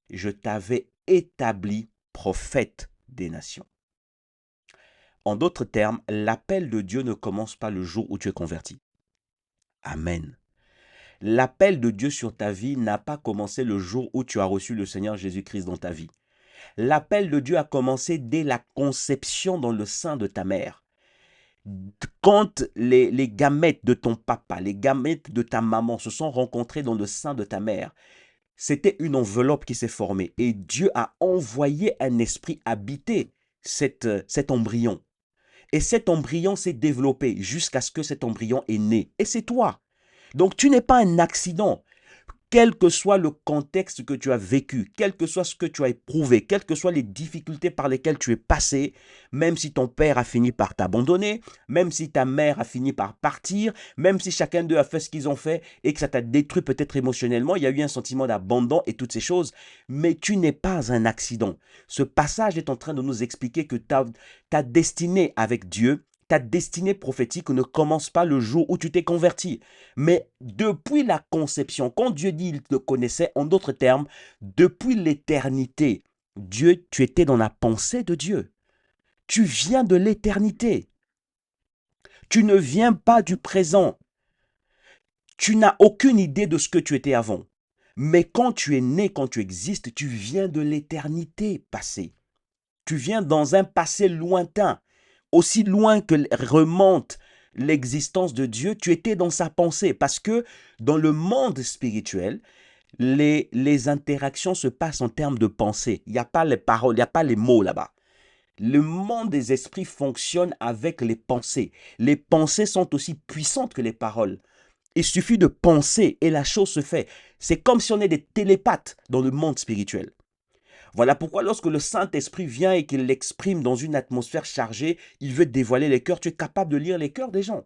je t'avais établi prophète des nations. En d'autres termes, l'appel de Dieu ne commence pas le jour où tu es converti. Amen. L'appel de Dieu sur ta vie n'a pas commencé le jour où tu as reçu le Seigneur Jésus-Christ dans ta vie. L'appel de Dieu a commencé dès la conception dans le sein de ta mère. Quand les gamètes de ton papa, les gamètes de ta maman se sont rencontrés dans le sein de ta mère, c'était une enveloppe qui s'est formée et Dieu a envoyé un esprit habiter cet embryon. Et cet embryon s'est développé jusqu'à ce que cet embryon est né. Et c'est toi. Donc tu n'es pas un accident. Quel que soit le contexte que tu as vécu, quel que soit ce que tu as éprouvé, quelles que soient les difficultés par lesquelles tu es passé, même si ton père a fini par t'abandonner, même si ta mère a fini par partir, même si chacun d'eux a fait ce qu'ils ont fait et que ça t'a détruit peut-être émotionnellement, il y a eu un sentiment d'abandon et toutes ces choses, mais tu n'es pas un accident. Ce passage est en train de nous expliquer que ta destinée avec Dieu, ta destinée prophétique ne commence pas le jour où tu t'es converti. Mais depuis la conception, quand Dieu dit qu'il te connaissait, en d'autres termes, depuis l'éternité, Dieu, tu étais dans la pensée de Dieu. Tu viens de l'éternité. Tu ne viens pas du présent. Tu n'as aucune idée de ce que tu étais avant. Mais quand tu es né, quand tu existes, tu viens de l'éternité passée. Tu viens dans un passé lointain, aussi loin que remonte l'existence de Dieu, tu étais dans sa pensée. Parce que dans le monde spirituel, les interactions se passent en termes de pensée. Il n'y a pas les paroles, il n'y a pas les mots là-bas. Le monde des esprits fonctionne avec les pensées. Les pensées sont aussi puissantes que les paroles. Il suffit de penser et la chose se fait. C'est comme si on est des télépathes dans le monde spirituel. Voilà pourquoi lorsque le Saint-Esprit vient et qu'il l'exprime dans une atmosphère chargée, il veut dévoiler les cœurs. Tu es capable de lire les cœurs des gens.